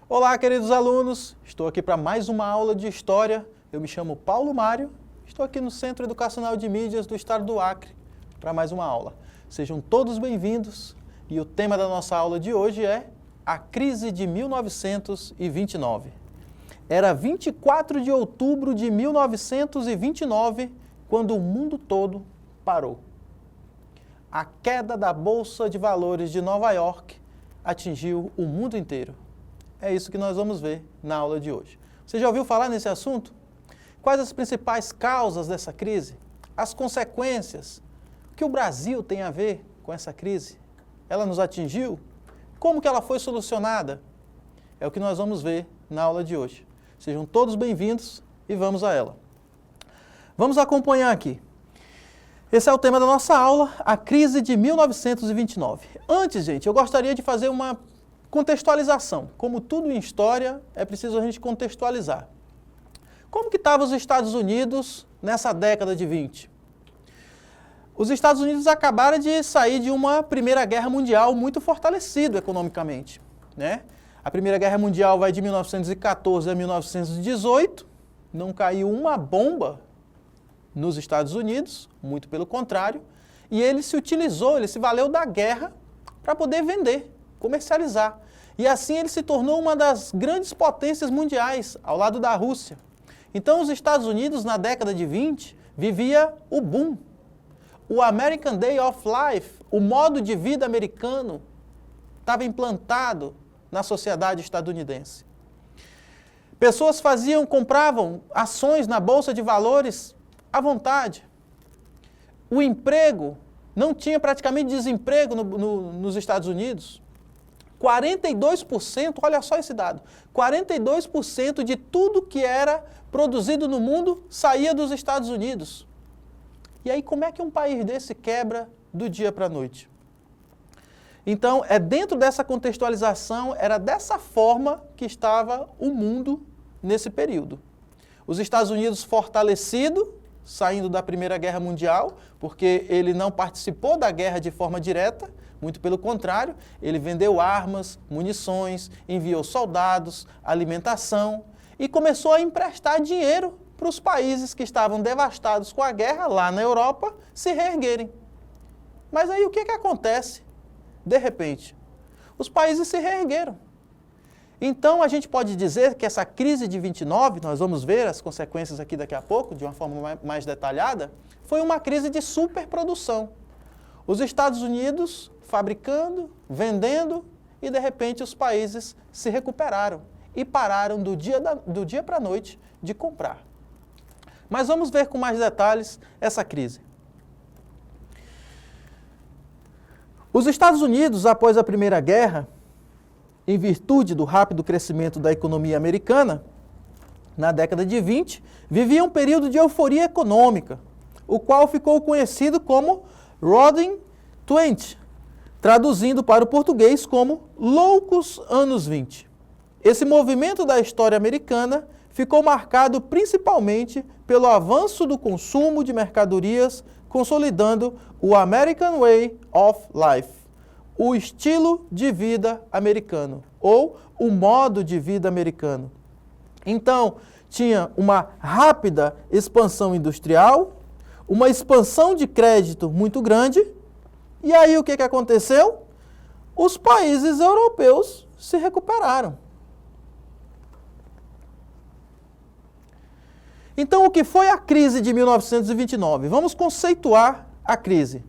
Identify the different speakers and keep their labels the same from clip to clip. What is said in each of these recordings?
Speaker 1: Olá, queridos alunos! Estou aqui para mais uma aula de História. Eu me chamo Paulo Mário, estou aqui no Centro Educacional de Mídias do Estado do Acre para mais uma aula. Sejam todos bem-vindos e o tema da nossa aula de hoje é a crise de 1929. Era 24 de outubro de 1929 quando o mundo todo parou. A queda da Bolsa de Valores de Nova York atingiu o mundo inteiro. É isso que nós vamos ver na aula de hoje. Você já ouviu falar nesse assunto? Quais as principais causas dessa crise? As consequências? O que o Brasil tem a ver com essa crise? Ela nos atingiu? Como que ela foi solucionada? É o que nós vamos ver na aula de hoje. Sejam todos bem-vindos e vamos a ela. Vamos acompanhar aqui. Esse é o tema da nossa aula, a crise de 1929. Antes, gente, eu gostaria de fazer uma contextualização. Como tudo em história, é preciso a gente contextualizar. Como que estavam os Estados Unidos nessa década de 20? Os Estados Unidos acabaram de sair de uma Primeira Guerra Mundial muito fortalecido economicamente, né? A Primeira Guerra Mundial vai de 1914 a 1918, não caiu uma bomba nos Estados Unidos, muito pelo contrário, e ele se valeu da guerra para poder vender, comercializar. E assim ele se tornou uma das grandes potências mundiais, ao lado da Rússia. Então os Estados Unidos, na década de 20, vivia o boom. O American Way of Life, o modo de vida americano, estava implantado na sociedade estadunidense. Pessoas compravam ações na Bolsa de Valores à vontade. O emprego, não tinha praticamente desemprego nos Estados Unidos. 42%, olha só esse dado, 42% de tudo que era produzido no mundo saía dos Estados Unidos. E aí como é que um país desse quebra do dia para a noite? Então, é dentro dessa contextualização, era dessa forma que estava o mundo nesse período. Os Estados Unidos fortalecido, saindo da Primeira Guerra Mundial, porque ele não participou da guerra de forma direta, muito pelo contrário, ele vendeu armas, munições, enviou soldados, alimentação e começou a emprestar dinheiro para os países que estavam devastados com a guerra, lá na Europa, se reerguerem. Mas aí o que acontece? De repente, os países se reergueram. Então a gente pode dizer que essa crise de 29, nós vamos ver as consequências aqui daqui a pouco, de uma forma mais detalhada, foi uma crise de superprodução. Os Estados Unidos fabricando, vendendo, e de repente os países se recuperaram e pararam do dia para a noite de comprar. Mas vamos ver com mais detalhes essa crise. Os Estados Unidos, após a Primeira Guerra, em virtude do rápido crescimento da economia americana, na década de 20, viviam um período de euforia econômica, o qual ficou conhecido como Roaring Twenties, traduzindo para o português como Loucos Anos 20. Esse movimento da história americana ficou marcado principalmente pelo avanço do consumo de mercadorias, consolidando o American Way of Life, o estilo de vida americano, ou o modo de vida americano. Então, tinha uma rápida expansão industrial, uma expansão de crédito muito grande, e aí o que aconteceu? Os países europeus se recuperaram. Então, o que foi a crise de 1929? Vamos conceituar a crise.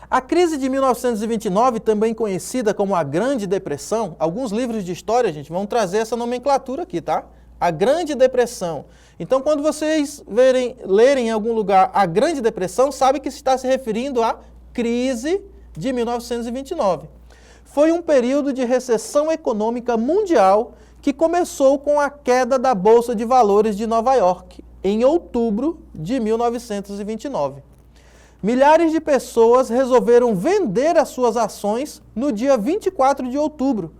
Speaker 1: A crise de 1929, também conhecida como a Grande Depressão, alguns livros de história, gente, vão trazer essa nomenclatura aqui, tá? A Grande Depressão. Então, quando vocês lerem em algum lugar a Grande Depressão, sabe que está se referindo à crise de 1929. Foi um período de recessão econômica mundial que começou com a queda da Bolsa de Valores de Nova York, em outubro de 1929. Milhares de pessoas resolveram vender as suas ações no dia 24 de outubro,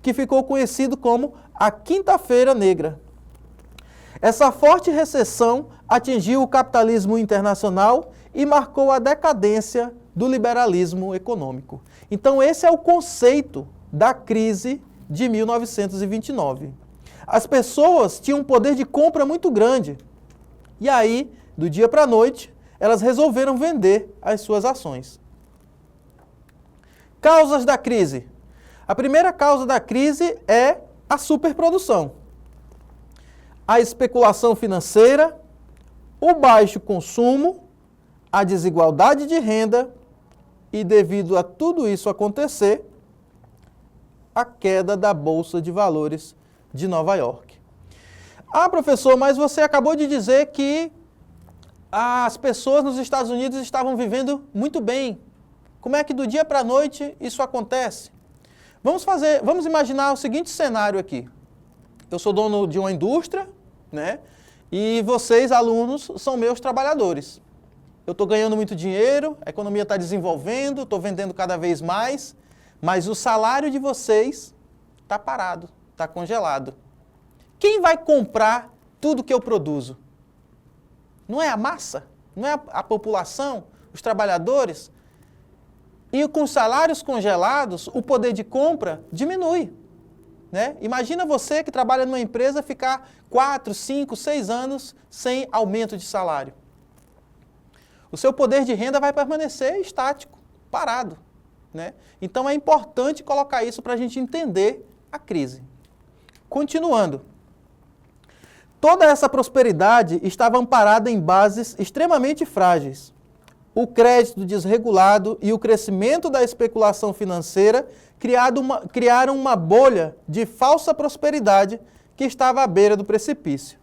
Speaker 1: que ficou conhecido como a Quinta-feira Negra. Essa forte recessão atingiu o capitalismo internacional e marcou a decadência do liberalismo econômico. Então esse é o conceito da crise de 1929. As pessoas tinham um poder de compra muito grande. E aí, do dia para a noite, elas resolveram vender as suas ações. Causas da crise. A primeira causa da crise é a superprodução. A especulação financeira, o baixo consumo, a desigualdade de renda e, devido a tudo isso acontecer, a queda da Bolsa de Valores de Nova York. Ah, professor, mas você acabou de dizer que as pessoas nos Estados Unidos estavam vivendo muito bem. Como é que do dia para a noite isso acontece? Vamos imaginar o seguinte cenário aqui. Eu sou dono de uma indústria, né? E vocês, alunos, são meus trabalhadores. Eu estou ganhando muito dinheiro, a economia está desenvolvendo, estou vendendo cada vez mais, mas o salário de vocês está parado, está congelado. Quem vai comprar tudo que eu produzo? Não é a massa? Não é a população? Os trabalhadores? E com os salários congelados, o poder de compra diminui. Né? Imagina você que trabalha numa empresa ficar 4, 5, 6 anos sem aumento de salário. O seu poder de renda vai permanecer estático, parado. Né? Então é importante colocar isso para a gente entender a crise. Continuando. Toda essa prosperidade estava amparada em bases extremamente frágeis. O crédito desregulado e o crescimento da especulação financeira criaram uma bolha de falsa prosperidade que estava à beira do precipício.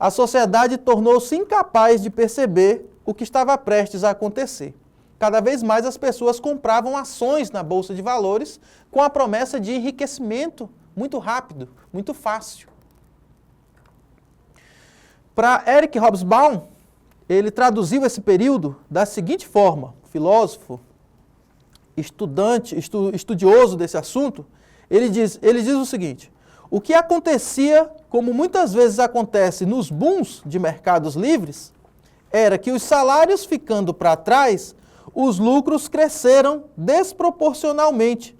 Speaker 1: A sociedade tornou-se incapaz de perceber o que estava prestes a acontecer. Cada vez mais as pessoas compravam ações na Bolsa de Valores com a promessa de enriquecimento muito rápido, muito fácil. Para Eric Hobsbawm, ele traduziu esse período da seguinte forma, filósofo, estudioso desse assunto, ele diz o seguinte: o que acontecia, como muitas vezes acontece nos booms de mercados livres, era que os salários ficando para trás, os lucros cresceram desproporcionalmente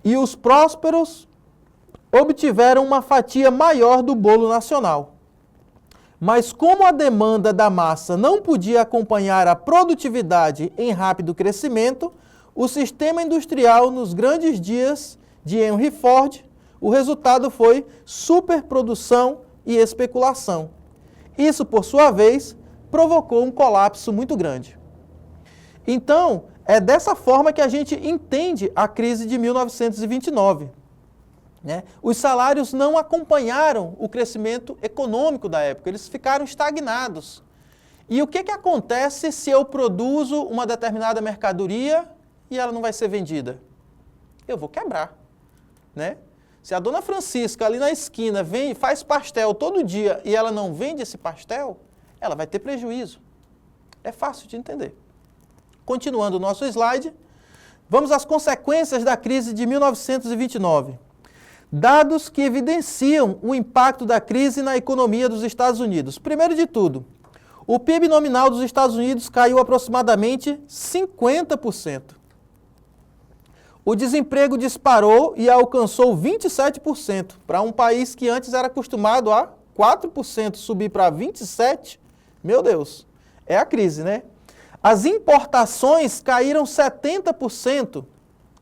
Speaker 1: e os prósperos obtiveram uma fatia maior do bolo nacional. Mas como a demanda da massa não podia acompanhar a produtividade em rápido crescimento, o sistema industrial nos grandes dias de Henry Ford, o resultado foi superprodução e especulação. Isso, por sua vez, provocou um colapso muito grande. Então, é dessa forma que a gente entende a crise de 1929. Né? Os salários não acompanharam o crescimento econômico da época, eles ficaram estagnados. E o que acontece se eu produzo uma determinada mercadoria e ela não vai ser vendida? Eu vou quebrar. Né? Se a dona Francisca ali na esquina faz pastel todo dia e ela não vende esse pastel, ela vai ter prejuízo. É fácil de entender. Continuando o nosso slide, vamos às consequências da crise de 1929. Dados que evidenciam o impacto da crise na economia dos Estados Unidos. Primeiro de tudo, o PIB nominal dos Estados Unidos caiu aproximadamente 50%. O desemprego disparou e alcançou 27%. Para um país que antes era acostumado a 4% subir para 27%, meu Deus, é a crise, né? As importações caíram 70%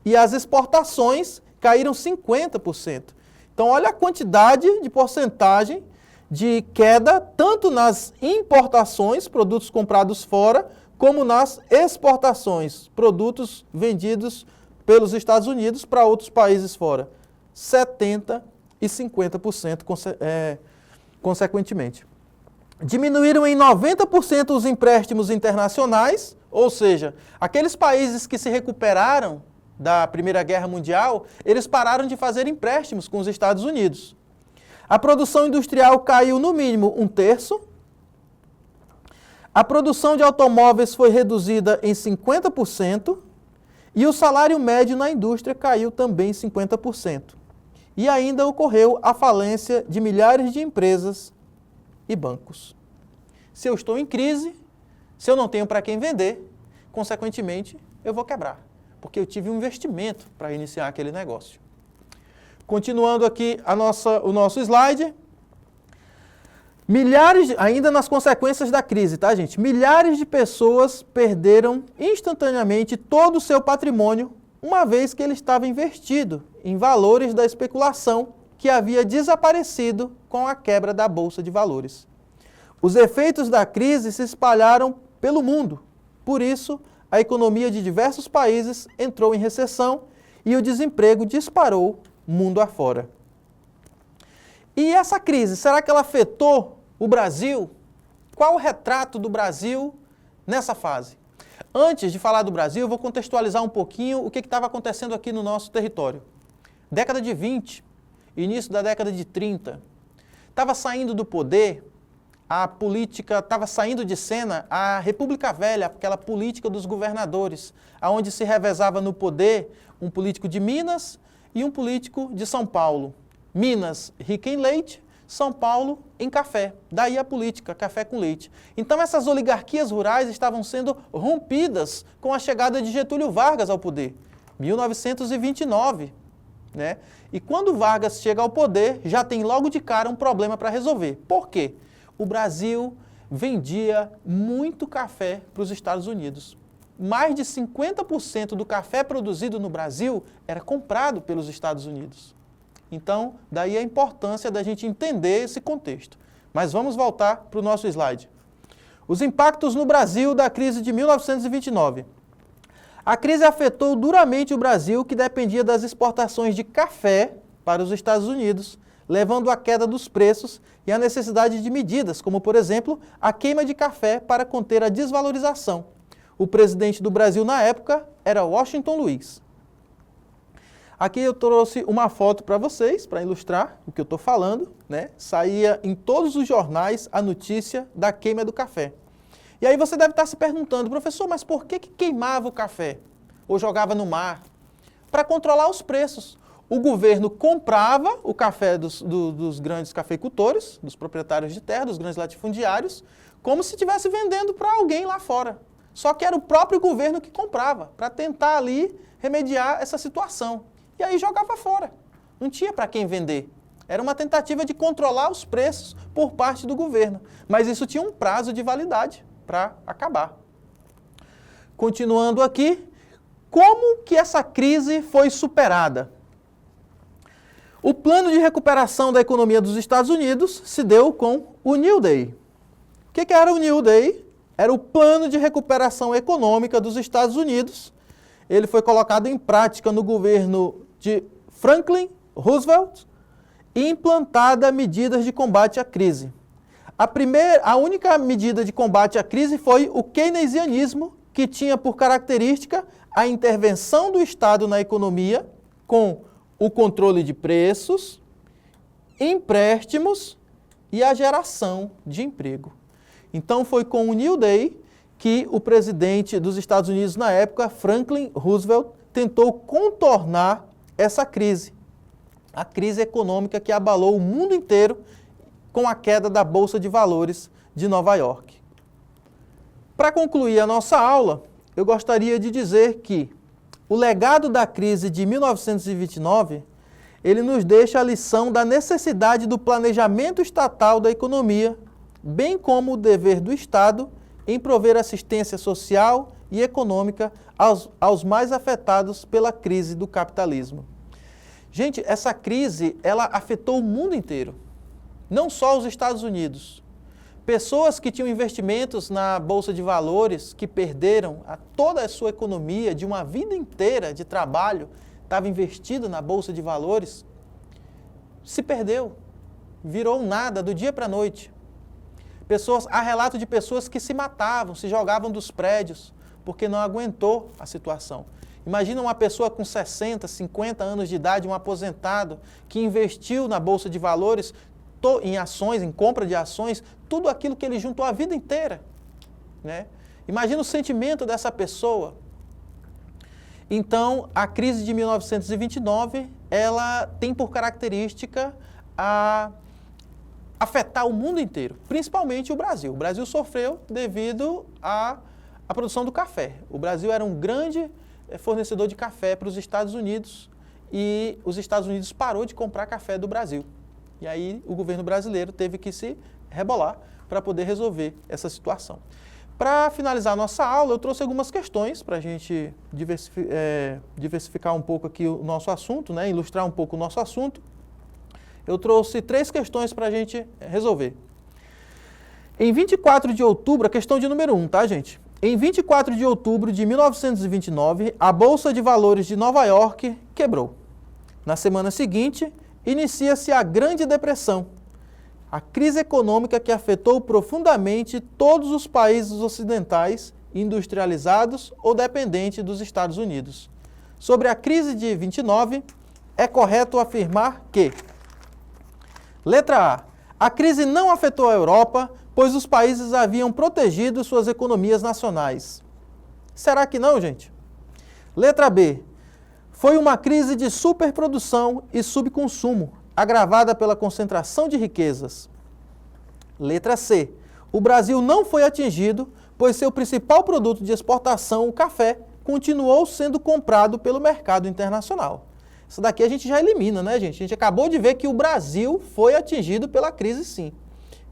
Speaker 1: e as exportações caíram 50%. Então, olha a quantidade de porcentagem de queda, tanto nas importações, produtos comprados fora, como nas exportações, produtos vendidos pelos Estados Unidos para outros países fora. 70% e 50%, consequentemente. Diminuíram em 90% os empréstimos internacionais, ou seja, aqueles países que se recuperaram da Primeira Guerra Mundial, eles pararam de fazer empréstimos com os Estados Unidos. A produção industrial caiu no mínimo 1/3. A produção de automóveis foi reduzida em 50% e o salário médio na indústria caiu também em 50%. E ainda ocorreu a falência de milhares de empresas e bancos. Se eu estou em crise, se eu não tenho para quem vender, consequentemente, eu vou quebrar, porque eu tive um investimento para iniciar aquele negócio. Continuando aqui o nosso slide. Ainda nas consequências da crise, tá, gente? Milhares de pessoas perderam instantaneamente todo o seu patrimônio, uma vez que ele estava investido em valores da especulação que havia desaparecido com a quebra da Bolsa de Valores. Os efeitos da crise se espalharam pelo mundo. Por isso, a economia de diversos países entrou em recessão e o desemprego disparou mundo afora. E essa crise, será que ela afetou o Brasil? Qual o retrato do Brasil nessa fase? Antes de falar do Brasil, eu vou contextualizar um pouquinho o que estava acontecendo aqui no nosso território. Década de 20, início da década de 30, estava saindo do poder a política, estava saindo de cena a República Velha, aquela política dos governadores, onde se revezava no poder um político de Minas e um político de São Paulo. Minas, rica em leite, São Paulo em café. Daí a política, café com leite. Então essas oligarquias rurais estavam sendo rompidas com a chegada de Getúlio Vargas ao poder, 1929. Né? E quando Vargas chega ao poder, já tem logo de cara um problema para resolver. Por quê? O Brasil vendia muito café para os Estados Unidos. Mais de 50% do café produzido no Brasil era comprado pelos Estados Unidos. Então, daí a importância da gente entender esse contexto. Mas vamos voltar para o nosso slide. Os impactos no Brasil da crise de 1929. A crise afetou duramente o Brasil, que dependia das exportações de café para os Estados Unidos, levando à queda dos preços e à necessidade de medidas, como, por exemplo, a queima de café para conter a desvalorização. O presidente do Brasil na época era Washington Luiz. Aqui eu trouxe uma foto para vocês, para ilustrar o que eu estou falando, né? Saía em todos os jornais a notícia da queima do café. E aí você deve estar se perguntando, professor, mas por que queimava o café? Ou jogava no mar? Para controlar os preços. O governo comprava o café dos grandes cafeicultores, dos proprietários de terra, dos grandes latifundiários, como se estivesse vendendo para alguém lá fora. Só que era o próprio governo que comprava, para tentar ali remediar essa situação. E aí jogava fora. Não tinha para quem vender. Era uma tentativa de controlar os preços por parte do governo. Mas isso tinha um prazo de validade para acabar. Continuando aqui, como que essa crise foi superada? O plano de recuperação da economia dos Estados Unidos se deu com o New Deal. O que era o New Deal? Era o plano de recuperação econômica dos Estados Unidos. Ele foi colocado em prática no governo de Franklin Roosevelt e implantada medidas de combate à crise. A única medida de combate à crise foi o keynesianismo, que tinha por característica a intervenção do Estado na economia com o controle de preços, empréstimos e a geração de emprego. Então foi com o New Deal que o presidente dos Estados Unidos na época, Franklin Roosevelt, tentou contornar essa crise. A crise econômica que abalou o mundo inteiro com a queda da Bolsa de Valores de Nova York. Para concluir a nossa aula, eu gostaria de dizer que o legado da crise de 1929, ele nos deixa a lição da necessidade do planejamento estatal da economia, bem como o dever do Estado em prover assistência social e econômica aos mais afetados pela crise do capitalismo. Gente, essa crise, ela afetou o mundo inteiro, não só os Estados Unidos. Pessoas que tinham investimentos na Bolsa de Valores, que perderam toda a sua economia de uma vida inteira de trabalho, estava investido na Bolsa de Valores, se perdeu, virou nada do dia para a noite. Há relato de pessoas que se matavam, se jogavam dos prédios, porque não aguentou a situação. Imagina uma pessoa com 60, 50 anos de idade, um aposentado, que investiu na Bolsa de Valores, em ações, em compra de ações, tudo aquilo que ele juntou a vida inteira. Né? Imagina o sentimento dessa pessoa. Então, a crise de 1929, ela tem por característica afetar o mundo inteiro, principalmente o Brasil. O Brasil sofreu devido à produção do café. O Brasil era um grande fornecedor de café para os Estados Unidos e os Estados Unidos parou de comprar café do Brasil. E aí o governo brasileiro teve que se rebolar para poder resolver essa situação. Para finalizar a nossa aula, eu trouxe algumas questões para a gente diversificar um pouco aqui o nosso assunto, né? Ilustrar um pouco o nosso assunto. Eu trouxe 3 questões para a gente resolver. Em 24 de outubro, a questão de número 1, tá, gente? Em 24 de outubro de 1929, a Bolsa de Valores de Nova York quebrou. Na semana seguinte, inicia-se a Grande Depressão, a crise econômica que afetou profundamente todos os países ocidentais, industrializados ou dependentes dos Estados Unidos. Sobre a crise de 29, é correto afirmar que: letra A. A crise não afetou a Europa, pois os países haviam protegido suas economias nacionais. Será que não, gente? Letra B. Foi uma crise de superprodução e subconsumo, agravada pela concentração de riquezas. Letra C. O Brasil não foi atingido, pois seu principal produto de exportação, o café, continuou sendo comprado pelo mercado internacional. Isso daqui a gente já elimina, né, gente? A gente acabou de ver que o Brasil foi atingido pela crise, sim.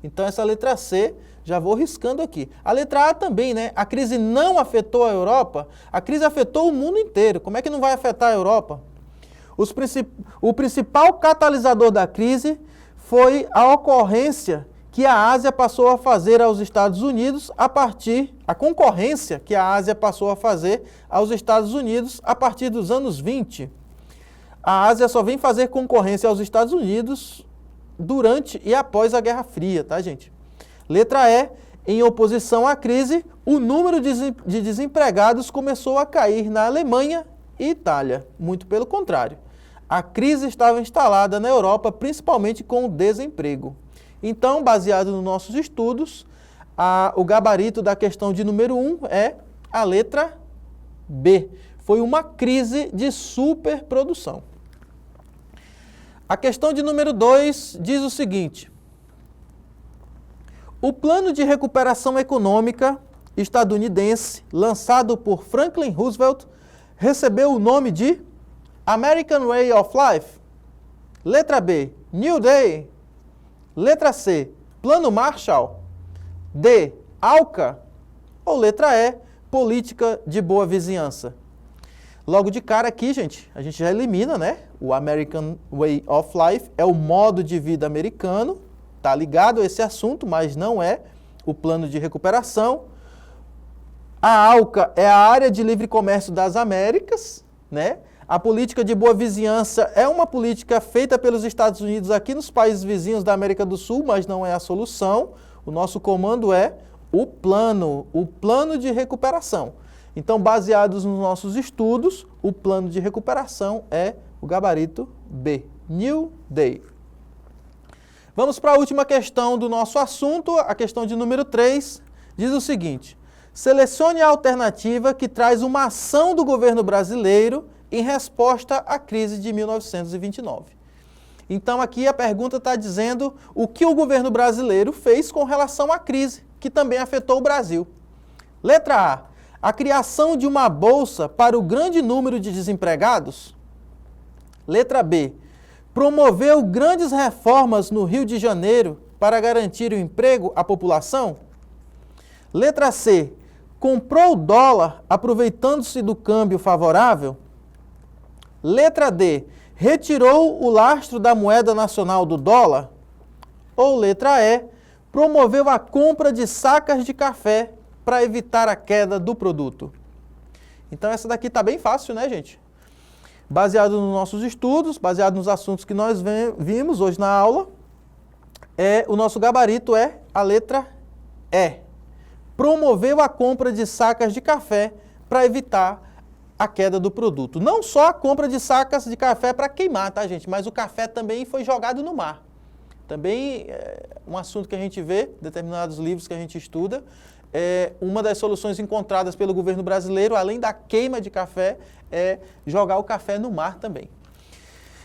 Speaker 1: Então, essa letra C, já vou riscando aqui. A letra A também, né? A crise não afetou a Europa, a crise afetou o mundo inteiro. Como é que não vai afetar a Europa? O principal catalisador da crise foi a ocorrência que a Ásia passou a fazer aos Estados Unidos a concorrência que a Ásia passou a fazer aos Estados Unidos a partir dos anos 20. A Ásia só vem fazer concorrência aos Estados Unidos durante e após a Guerra Fria, tá, gente? Letra E, em oposição à crise, o número de desempregados começou a cair na Alemanha e Itália. Muito pelo contrário. A crise estava instalada na Europa, principalmente com o desemprego. Então, baseado nos nossos estudos, o gabarito da questão de número 1 é a letra B. Foi uma crise de superprodução. A questão de número 2 diz o seguinte: o plano de recuperação econômica estadunidense, lançado por Franklin Roosevelt, recebeu o nome de American Way of Life. Letra B, New Day. Letra C, Plano Marshall. D, ALCA. Ou letra E, Política de Boa Vizinhança. Logo de cara aqui, gente, a gente já elimina, né? O American Way of Life é o modo de vida americano, tá ligado a esse assunto, mas não é o plano de recuperação. A ALCA é a Área de Livre Comércio das Américas, né? A política de boa vizinhança é uma política feita pelos Estados Unidos aqui nos países vizinhos da América do Sul, mas não é a solução. O nosso comando é o plano de recuperação. Então, baseados nos nossos estudos, o plano de recuperação é o gabarito B, New Day. Vamos para a última questão do nosso assunto, a questão de número 3, diz o seguinte: selecione a alternativa que traz uma ação do governo brasileiro em resposta à crise de 1929. Então, aqui a pergunta está dizendo o que o governo brasileiro fez com relação à crise, que também afetou o Brasil. Letra A criação de uma bolsa para o grande número de desempregados. Letra B, promoveu grandes reformas no Rio de Janeiro para garantir o emprego à população. Letra C, comprou o dólar aproveitando-se do câmbio favorável. Letra D, retirou o lastro da moeda nacional do dólar. Ou letra E, promoveu a compra de sacas de café para evitar a queda do produto. Então essa daqui está bem fácil, né, gente? Baseado nos nossos estudos, baseado nos assuntos que nós vimos hoje na aula, o nosso gabarito é a letra E. Promoveu a compra de sacas de café para evitar a queda do produto. Não só a compra de sacas de café para queimar, tá, gente? Mas o café também foi jogado no mar. Também é um assunto que a gente vê, determinados livros que a gente estuda, uma das soluções encontradas pelo governo brasileiro, além da queima de café, é jogar o café no mar também.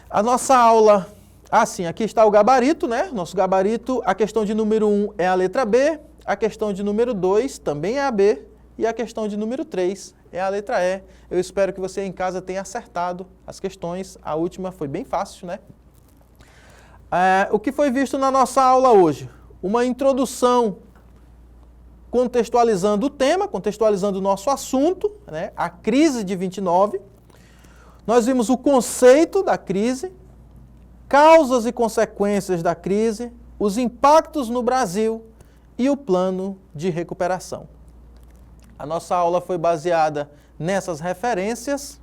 Speaker 1: A nossa aula, assim, aqui está o gabarito, né? Nosso gabarito, a questão de número 1 é a letra B, a questão de número 2 também é a B, E a questão de número 3 é a letra E. Eu espero que você em casa tenha acertado as questões. A última foi bem fácil, né? O que foi visto na nossa aula hoje? Uma introdução contextualizando o tema, contextualizando o nosso assunto, né? A crise de 29. Nós vimos o conceito da crise, causas e consequências da crise, os impactos no Brasil e o plano de recuperação. A nossa aula foi baseada nessas referências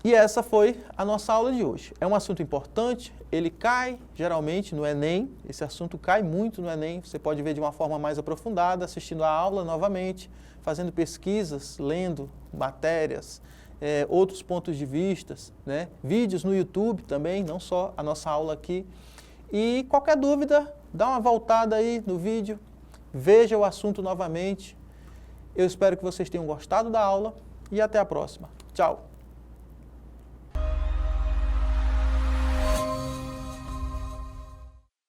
Speaker 1: e essa foi a nossa aula de hoje. É um assunto importante, ele cai geralmente no Enem, esse assunto cai muito no Enem, você pode ver de uma forma mais aprofundada, assistindo a aula novamente, fazendo pesquisas, lendo matérias, outros pontos de vista, né? Vídeos no YouTube também, não só a nossa aula aqui. E qualquer dúvida, dá uma voltada aí no vídeo, veja o assunto novamente. Eu espero que vocês tenham gostado da aula e até a próxima. Tchau!